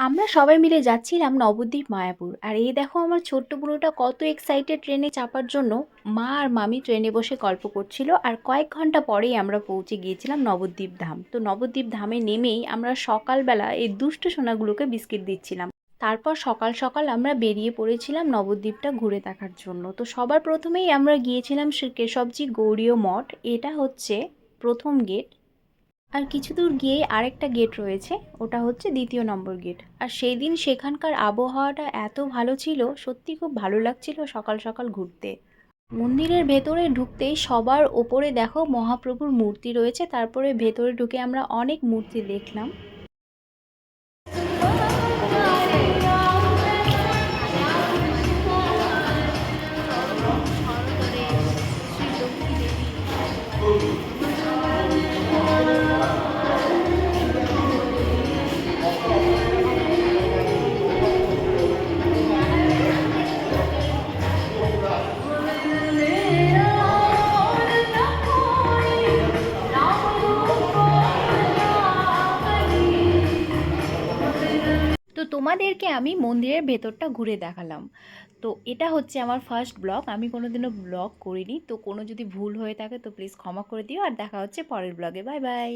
আমরা সবাই মিলে যাচ্ছিলাম নবদ্বীপ মায়াপুর। আর এই দেখো আমার ছোট্ট বুড়োটা কত এক্সাইটেড ট্রেনে চাপার জন্য। মা আর মামি ট্রেনে বসে গল্প করছিল আর কয়েক ঘন্টা পরেই আমরা পৌঁছে গিয়েছিলাম নবদ্বীপ ধাম। তো নবদ্বীপ ধামে নেমেই আমরা সকালবেলা এই দুষ্টু সোনাগুলোকে বিস্কিট দিচ্ছিলাম। তারপর সকাল সকাল আমরা বেরিয়ে পড়েছিলাম নবদ্বীপটা ঘুরে দেখার জন্য। তো সবার প্রথমেই আমরা গিয়েছিলাম শ্রী কেশবজি গৌড়ীয় মঠ। এটা হচ্ছে প্রথম গেট। আর কিছু দূর গিয়েই আরেকটা গেট রয়েছে, ওটা হচ্ছে দ্বিতীয় নম্বর গেট। আর সেই দিন সেখানকার আবহাওয়াটা এত ভালো ছিল, সত্যি খুব ভালো লাগছিল সকাল সকাল ঘুরতে। মন্দিরের ভেতরে ঢুকতেই সবার ওপরে দেখো মহাপ্রভুর মূর্তি রয়েছে, তারপরে ভেতরে ঢুকে আমরা অনেক মূর্তি দেখলাম। তো তোমাদেরকে আমি মন্দিরের ভেতরটা ঘুরে দেখালাম। তো এটা হচ্ছে আমার ফার্স্ট ব্লগ, আমি কোনোদিনও ব্লগ করিনি। তো কোনো যদি ভুল হয়ে থাকে তো প্লিজ ক্ষমা করে দিও। আর দেখা হচ্ছে পরের ব্লগে। Bye bye.